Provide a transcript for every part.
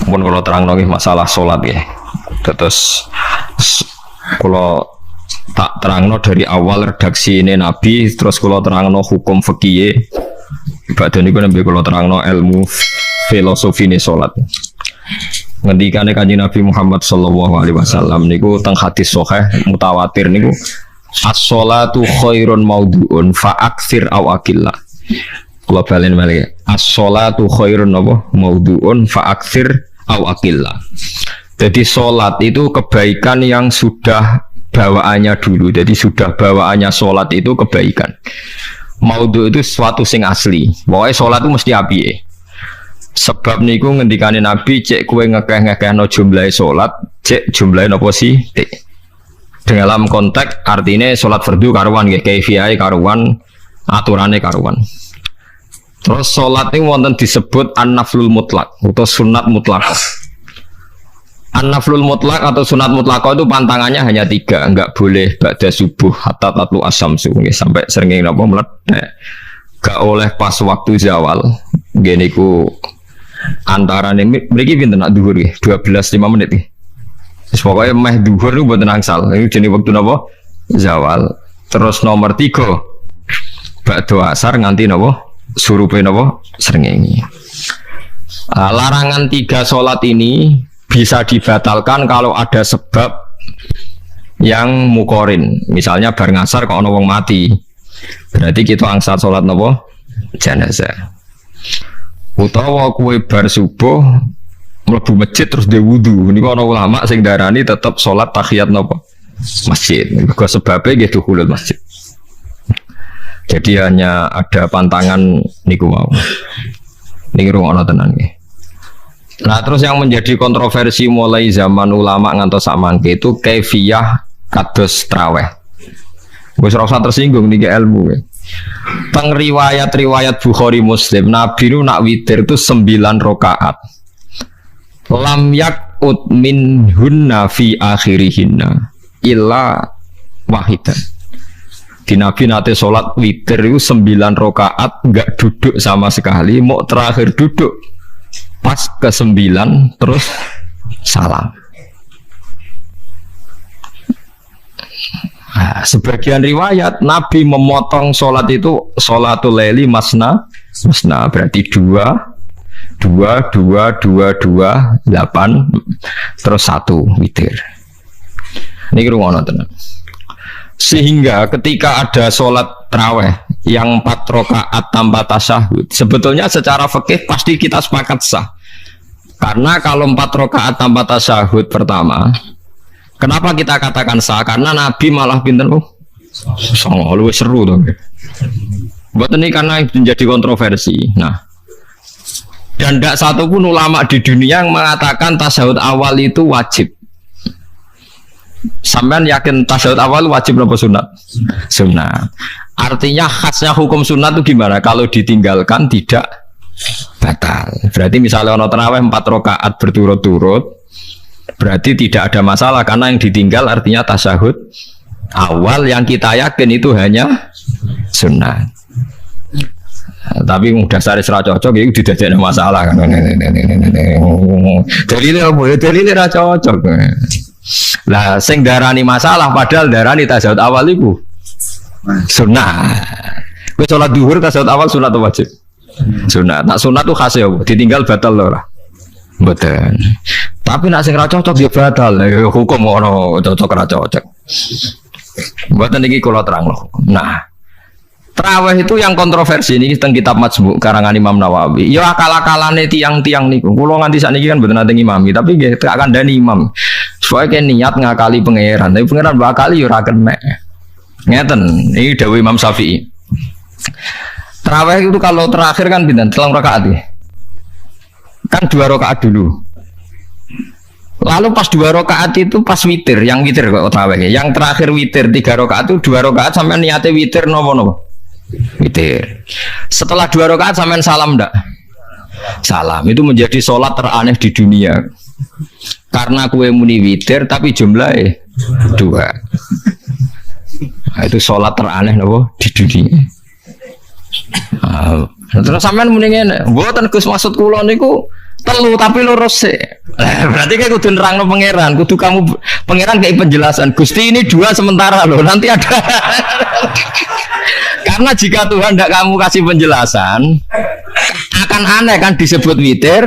pun kalau terang nongih masalah sholat ya. Terus kalau tak terangno dari awal redaksi ini Nabi, terus kalau terangno hukum fikih, badan itu nabi kalau terangno ilmu filosofi ini sholat. Ngendikane Kanjeng Nabi Muhammad sallallahu alaihi wasallam niku teng hadis sahih mutawatir niku as-sholatu khairun maudhu'un fa aktsir aw aqillah. Kula balen balik. As-sholatu khairun maudhu'un fa aktsir aw aqillah. Jadi sholat itu kebaikan yang sudah bawaannya dulu. Jadi sudah bawaannya sholat itu kebaikan. Maudhu itu sesuatu sing asli. Pokoknya sholat itu mesti api. Sebab niku ngendikane Nabi cek kue ngekeh-ngekehno jumlahe sholat, cek jumlahe nopo sih? Dalam konteks artinya sholat fardu karuan nggih, kaifiyahe karuan, aturane karuan. Terus sholat ini wonten disebut an-naflul mutlak atau sunat mutlak. An-naflul mutlak atau sunat mutlak itu pantangannya hanya 3, enggak boleh ba'da subuh hatta tatlu asyamsu sampai srengenge napa mledek. Enggak oleh pas waktu zawal. Ngene iku antarane mriki pinten nak dhuwur nggih 12:05 menit nggih. Wis pokoke meh dhuwur niku mboten angsal. Iku jenenge wektu napa? Zawal. Terus nomor 3 ba'da asar nganti napa? Surupe napa? Srengenge. Larangan 3 salat ini bisa dibatalkan kalau ada sebab yang mukorin. Misalnya bar ngasar kok ana wong mati. Berarti kita angsal salat napa? Jenazah. Utawa kowe bar subuh mlebu masjid terus dhe wudu. Niku ana ulama sing darani tetep salat tahiyat napa? Masjid. Mergo sebabe nggih dukhulul masjid. Jadi hanya ada pantangan niku mau. Niki rungokno tenan nggih. Nah terus yang menjadi kontroversi mulai zaman ulama ngantos sakmangke itu kaifiyah kados traweh. Wis ora usah tersinggung niki ilmu. Teng riwayat-riwayat Bukhari Muslim Nabi nu nak witir itu 9 rakaat. Lam yakut minhunna fi akhirihinna illa wahidan. Di Nabi nate sholat witir itu 9 rakaat enggak duduk sama sekali, mau terakhir duduk pas ke-9 terus salam. Nah, sebagian riwayat Nabi memotong sholat itu sholatul laili masna berarti 2 8 terus 1 witir. Ini rungono tenan. Sehingga ketika ada sholat tarawih yang 4 rakaat tanpa tasyahud, sebetulnya secara fikih pasti kita sepakat sah. Karena kalau 4 rakaat tanpa tasyahud pertama, kenapa kita katakan sah? Karena Nabi malah pinter luwih seru tuh. Buat ini karena menjadi kontroversi. Nah, dan tidak satupun ulama di dunia yang mengatakan tasyahud awal itu wajib. Sampean yakin tasyahud awal wajib apa sunat? Sunat. Artinya khasnya hukum sunat itu gimana? Kalau ditinggalkan tidak batal. Berarti misalnya ono tarawih 4 rakaat berturut-turut, berarti tidak ada masalah karena yang ditinggal artinya tasyahud awal yang kita yakin itu hanya sunat. Tapi dasar ra cocok itu tidak ada masalah kan. Dalile apa? Dalile ra cocok. Lah sing darani masalah padahal darani tasyahud awal iku sunat. Kowe salat zuhur tasyahud awal sunat atau wajib? Sunat. Nak sunat tuh khas ya, ditinggal batal lho ora. Mboten. Tapi nak sing ra cocok dia batal. Hukum ono cocok ra cocok. Mboten iki kula terang loh. Nah, tarawih itu yang kontroversi ini teng kitab Majmu' karangan Imam Nawawi. Ya akal-akalane tiang-tiang niku. Kula nganti sakniki kan mboten nate ngimami, tapi nggih tak kandhani imam. Supaya niat ngakali pangeran, tapi pangeran bakali ya ora kena. Ngeten, ini dawuh Imam Syafi'i. Tarawih itu kalau terakhir kan pinten? 3 rakaat ya. Kan 2 rakaat dulu. Lalu pas 2 rakaat itu pas witir, yang witir kok tarawih. Yang terakhir witir 3 rakaat itu 2 rakaat sampai niate witir nopo-nopo. Witir. Setelah 2 rakaat sampean salam ndak? Salam. Itu menjadi sholat teraneh di dunia. Karena kue muni witir tapi jumlahnya 2. Nah, itu sholat teraneh nopo di dunia. Terus sampean muni ngene, mboten Gus maksud kula niku Telu tapi lurus sih. Berarti kayak kudu nerangno pangeran, kudu kamu pangeran kayak penjelasan. Gusti ini 2 sementara loh, nanti ada. Karena jika Tuhan tidak kamu kasih penjelasan, akan aneh kan disebut witir,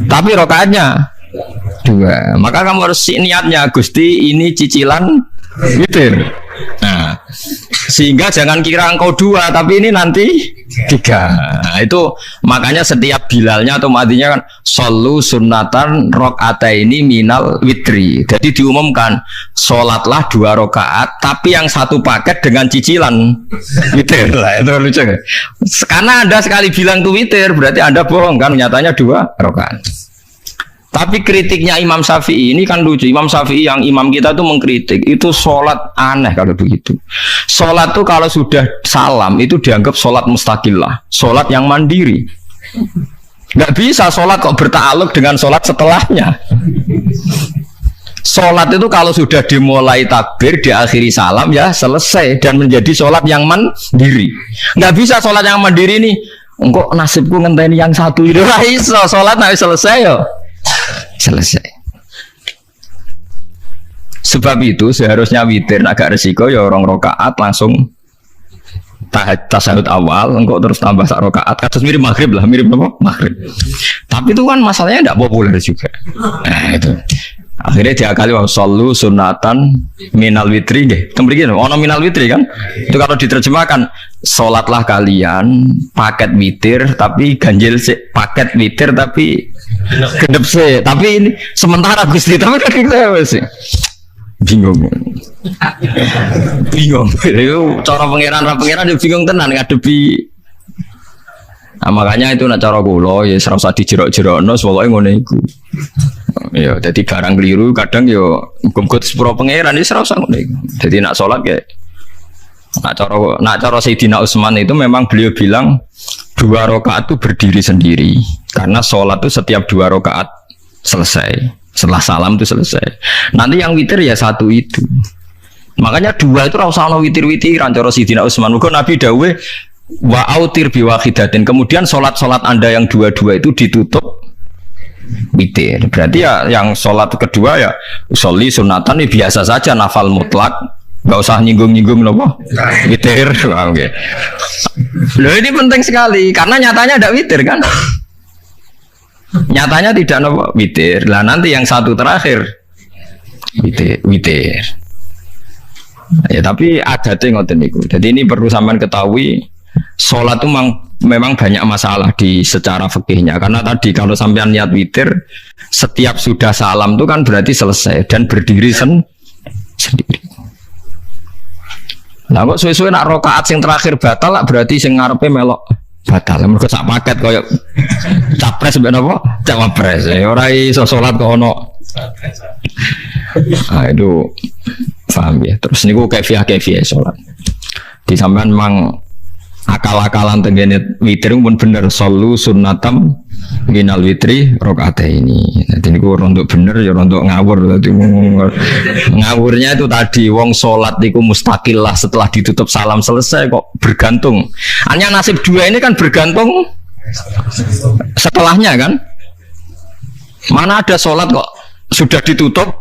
tapi rokaatnya 2. Maka kamu harus niatnya Gusti ini cicilan witir. Nah, sehingga jangan kira engkau 2 tapi ini nanti 3. Nah, itu makanya setiap bilalnya atau matinya kan solu sunnatan rakaataini minal witri. Jadi diumumkan sholatlah 2 rakaat tapi yang satu paket dengan cicilan witir. Lah itu lucu kan? Karena Anda sekali bilang itu witir berarti Anda bohong kan, nyatanya 2 rakaat. Tapi kritiknya Imam Syafi'i ini kan lucu. Imam Syafi'i yang imam kita tuh mengkritik itu sholat aneh kalau begitu. Sholat tuh kalau sudah salam itu dianggap sholat mustaqillah, sholat yang mandiri. Nggak bisa sholat kok bertakluk dengan sholat setelahnya. Sholat itu kalau sudah dimulai takbir diakhiri salam ya selesai dan menjadi sholat yang mandiri. Nggak bisa sholat yang mandiri nih. Engkau nasibku ngenteni yang satu itu lah iso sholat nabi selesai yo. Selesai. Sebab itu seharusnya witir agak resiko ya 2 rakaat langsung tasyahud awal, engkau terus tambah 1 rakaat. Kasus mirip maghrib lah, mirip apa? Maghrib. Tapi itu kan masalahnya tidak populer juga. Nah, itu. Akhirnya diakali wa shollu sunatan minal witri nggih. Kemriki ono minal witri kan? Itu kalau diterjemahkan salatlah kalian paket witir tapi ganjil sih, paket witir tapi gendep sih. Tapi ini sementara Gusti tapi kan kita sih. Bingung. Bingung. Itu cara pangeran dia bingung tenan ngadepi. Nah, makanya itu nak cara kula ya ora usah dijerok-jerokno pokoke ngene iku. Ya, jadi barang keliru kadang yo muga-muga sepuro pangeran iki ora usah ngono iku. Jadi nak salat kayak nak cara Sayyidina Utsman itu memang beliau bilang 2 rakaat itu berdiri sendiri karena salat itu setiap 2 rakaat selesai. Setelah salam itu selesai. Nanti yang witir ya 1 itu. Makanya 2 itu ora usah ono witir-witiran cara Sayyidina Utsman. Muga Nabi dawuh wa autir biwahidatin. Kemudian sholat Anda yang 2 itu ditutup witir. Berarti ya yang sholat kedua ya sholli sunatan ini biasa saja nafal mutlak, nggak usah nyinggung-nyinggung loh witir. Oke. Loh ini penting sekali karena nyatanya ada witir kan? Nyatanya tidak nopo witir. Lah nanti yang 1 terakhir witir. Ya tapi adatnya ngoten niku. Jadi ini perlu sampean ketahui. Sholat itu memang banyak masalah di secara fikihnya karena tadi kalau sampean niat witir setiap sudah salam itu kan berarti selesai dan berdiri sendiri. Nah kok suwe-suwe nak rakaat sing terakhir batal lah berarti sing ngarepe melok batal. Mergo sak paket koyo capres mbek napa? Cawapres. Ora iso salat kok ono. Ah itu paham ya. Terus niku kaifiah salat. Di sampean memang akal-akalan tenggene witir pun bener solu sunnatam minal witri rakaat ini. Jadi niku rontok bener ya rontok ngawur. Dadi ngawurnya itu tadi wong salat niku mustaqillah setelah ditutup salam selesai kok bergantung. Hanya nasib 2 ini kan bergantung setelahnya kan. Mana ada salat kok sudah ditutup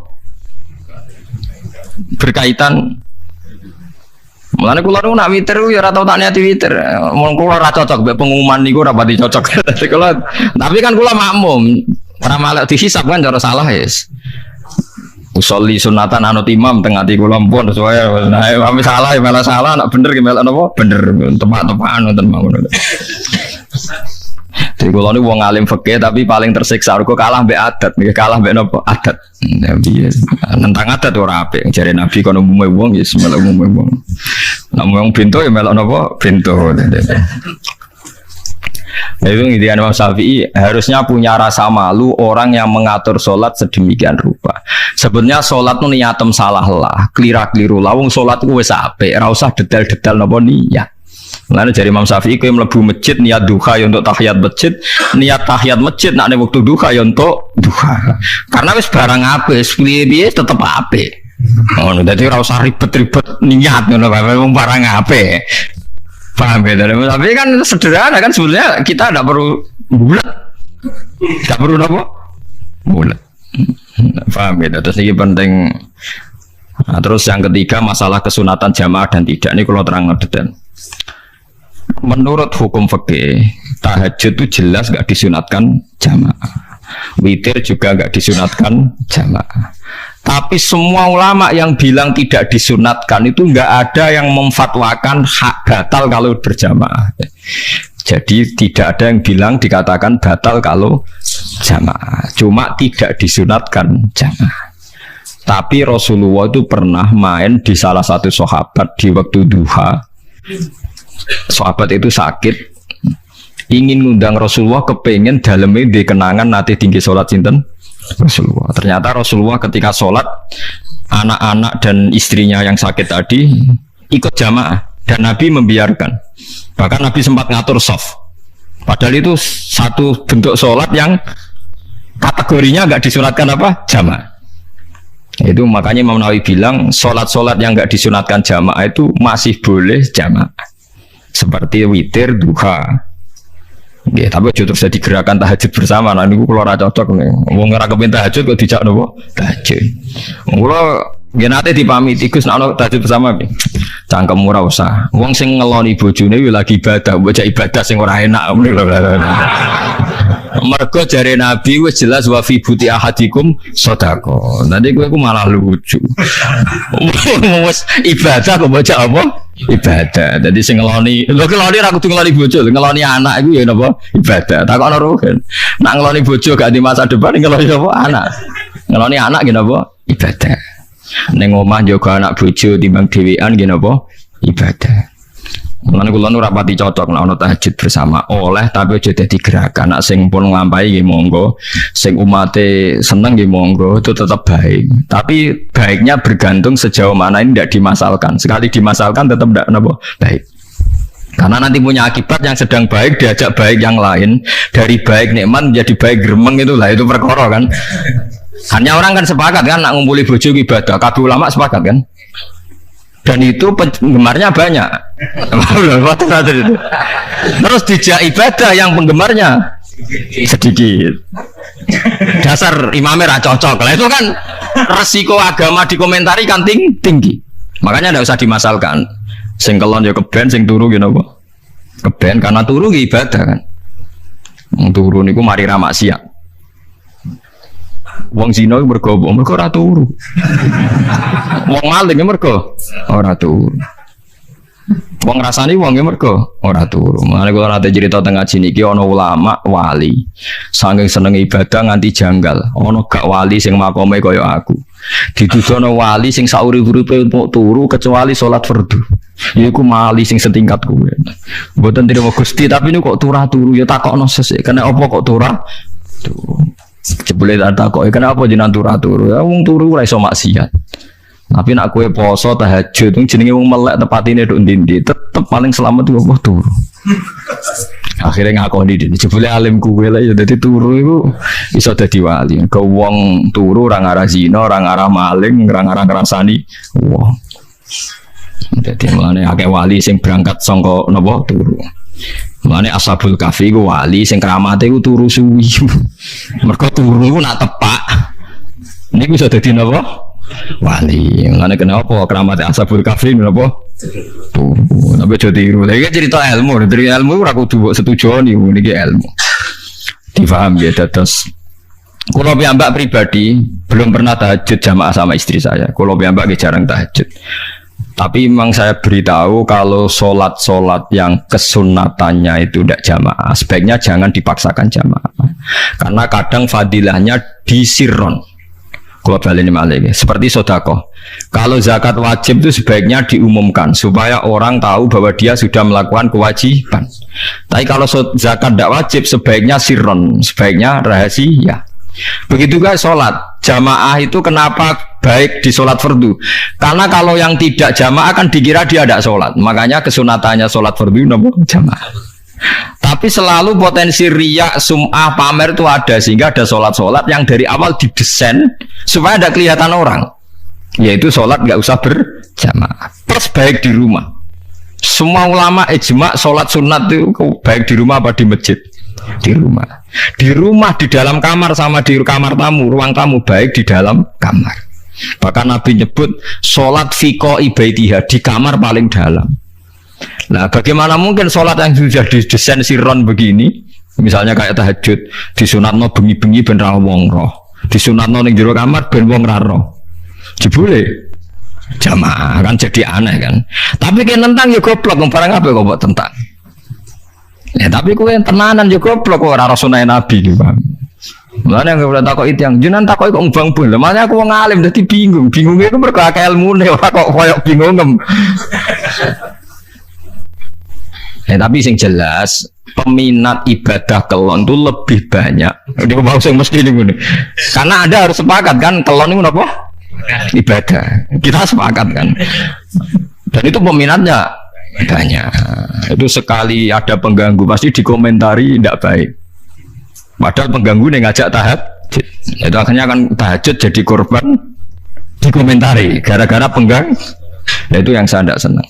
berkaitan. Mulane kula nu nak witir ya ora tau tak niati witir. Mun kula ora cocok mbek pengumuman niku ora pati cocok. Tapi kan kula makmum. Ora malah dihisab kan cara salah yes. Usolli sunatan anut imam teng ati kula pun sesuai. Nah, ame salah ya malah salah, nak bener ki melok napa? Bener. Tepak-tepakan ngoten mawon. Jadi kalau ini wong alim fikih tapi paling tersiksa kok kalah mbek adat, kalah mbek napa adat. Nabi nentang adat ora apik. Jare Nabi kono umume wong ya melok umume wong. Nek wong bento ya melok napa bento. Itu idean Imam Syafi'i harusnya punya rasa malu orang yang mengatur sholat sedemikian rupa. Sebenarnya sholat itu niatem salah lah, keliru lah. Wong sholat itu wis apik, ora usah detail-detail napa niat. Lalu dari Imam Syafi'i kowe mlebu masjid niat duha ya untuk tahiyat masjid, niat tahiyat masjid nak nek wektu duha ya untuk duha. Karena wis barang apik, piye-piye tetep apik. Ngono dadi ora usah ribet-ribet niat ngono bae wong barang apik. Paham ya? Tapi kan sederhana kan sebenarnya kita tidak perlu bulat. Gak perlu apa? Bulat. Paham ya? Terus ini penting. Nah, terus yang ketiga masalah kesunatan jamaah dan tidak. Ini kalau terang detail. Menurut hukum fikih, tahajud itu jelas gak disunatkan jamaah. Witir juga gak disunatkan jamaah. Tapi semua ulama yang bilang tidak disunatkan itu gak ada yang memfatwakan hak batal kalau berjamaah. Jadi tidak ada yang bilang dikatakan batal kalau jamaah. Cuma tidak disunatkan jamaah. Tapi Rasulullah itu pernah main di salah satu sahabat di waktu duha. Sahabat itu sakit, ingin ngundang Rasulullah, kepengen dalamnya di kenangan nanti tinggi sholat sinten Rasulullah. Ternyata Rasulullah ketika sholat, anak-anak dan istrinya yang sakit tadi ikut jamaah dan Nabi membiarkan. Bahkan Nabi sempat ngatur soft. Padahal itu satu bentuk sholat yang kategorinya nggak disunatkan apa jamaah. Itu makanya Imam Nawawi bilang sholat-sholat yang nggak disunatkan jamaah itu masih boleh jamaah. Seperti witir, duha. Ya, tapi aja terus jadi gerakan tahajud bersama. Nah, ini kalau rada cocok nih. Wong ora kepen tahajud kok dijak nopo? Tahajud. Kalau ya nanti dipamit ikus nak tahajud bersama pi. Cangkem ora usah. Wong sing ngeloni bojone lagi ibadah, bocah ibadah sing ora enak. Mergo jare Nabi wis jelas wa fi buti ahadikum sedekah. Nanti kowe malah lucu. Wis ibadah kok baca apa? Ibadah. Jadi sing ngeloni, lho ngeloni ra kudu ngeloni bojo, ngeloni anak iku ya napa? Ibadah. Takokno rohen. Nak ngeloni bojo gak di masa depan ngeloni apa? Anak. Ngeloni anak nggih napa? Ibadah. Ning omah njaga anak bojo timbang dhewean nggih napa? Ibadah. Mulane kula nu rapati cocok nek ana tahajud bersama oleh tapi aja dadi gerakan. Nek sing pun nglampahi nggih monggo, sing umate seneng nggih monggo, itu tetap baik. Tapi baiknya bergantung sejauh mana ini tidak dimasalkan. Sekali dimasalkan tetap tidak napa baik. Karena nanti punya akibat yang sedang baik diajak baik yang lain, dari baik nikmat menjadi baik gremeng itulah itu perkara kan. Hanya orang kan sepakat kan nak ngumpuli bojo ibadah, kabeh ulama sepakat kan. Dan itu penggemarnya banyak. Terus dijak ibadah yang penggemarnya sedikit. Dasar imamnya ra cocok. Lah itu kan resiko agama dikomentari kan tinggi. Makanya tidak usah dimasalkan. Sing kelon ya keben, sing turu gitu apa? Keben karena turu ya ibadah kan. Turu niku mari ra maksiat. Wong zina mergo ora turu. Wong maling mergo ora turu. Wong rasani wong mergo ora turu. Mane kula nate cerita teng ngaji niki ana ulama wali. Saking seneng ibadah nganti janggal. Ana gak wali sing makome kaya aku. Dituduhno wali sing saurip-uripe mok turu kecuali salat fardu. Iku mali sing setingkat kuwe. Mboten trimo Gusti tapi niku kok turu ya takokno sesuk. Kena apa kok turu? Jebule tak kok kenapa jenengan turu ya wong turu ora iso maksiat. Tapi nak kowe poso tahajud jenenge wong melek tepatine nduk ndi tetep paling selamat itu apa turu. Akhirnya ngakoni dene jebule alim kowe lah ya dadi turu iku iso dadi wali. Ke wong turu ora ngarah zina, ora ngarah maling, ora ngarah ngrasani wong. Dadi mulane akeh wali sing berangkat saka napa turu. Mulane Ashabul Kahfi ku wali sing kramate ku turu suwi. Mergo turu ku nak tepak. Niku iso dadi napa? Wali. Mulane kenapa kramate Ashabul Kahfi napa? Turu. Tapi aja tiru. Lah iki cerita ilmu, dari ilmu ora kudu mbok setujoni niki ilmu. Difaham ya dados kula piyambak pribadi belum pernah tahajud jamaah sama istri saya. Kula piyambak jarang tahajud. Tapi memang saya beritahu kalau sholat-sholat yang kesunatannya itu tidak jamaah, sebaiknya jangan dipaksakan jamaah. Karena kadang fadilahnya disirron. Kalau balik ini seperti sodakoh. Kalau zakat wajib itu sebaiknya diumumkan supaya orang tahu bahwa dia sudah melakukan kewajiban. Tapi kalau zakat tidak wajib sebaiknya sirron, sebaiknya rahasia. Begitu guys sholat jamaah itu kenapa baik di sholat fardu? Karena kalau yang tidak jamaah kan dikira dia tidak sholat. Makanya kesunatannya sholat fardu namanya jamaah. Tapi selalu potensi riya, sum'ah, pamer itu ada sehingga ada sholat-sholat yang dari awal didesain supaya tidak kelihatan orang. Yaitu sholat nggak usah berjamaah. Plus baik di rumah. Semua ulama ijma sholat sunat itu baik di rumah apa di masjid. Di rumah. Di rumah, di dalam kamar sama di kamar tamu, ruang tamu baik di dalam kamar. Bahkan Nabi nyebut sholat fiko ibaitiha di kamar paling dalam. Nah, bagaimana mungkin sholat yang sudah didesain siron begini, misalnya kayak tahajud, disunatno bengi-bengi ben ra wong roh, disunatno ning jero kamar ben wong ra roh. Jebule jamaah kan jadi aneh kan. Tapi kan tentang ya goblok, barang apa kok mbok tentang. Ya tapi kowe tenanan yo goblok kok ora sunah Nabi iki, Bang. Mulane yang ora takok itu yang jenengan takok kok mbang bul. Makanya aku wong alim dadi bingung. Bingungnya iku mergo akeh ilmune ora kok koyo bingungem. Tapi sing jelas peminat ibadah kelon itu lebih banyak. Dia mau sing mesti ngene. Karena Anda harus sepakat kan kelon itu apa? Ibadah. Kita sepakat kan. Dan itu peminatnya banyak. Itu sekali ada pengganggu pasti dikomentari tidak baik. Padahal pengganggu nih ngajak tahajud. Itu akhirnya kan tahajud jadi korban dikomentari gara-gara penggang. Nah itu yang saya tidak senang.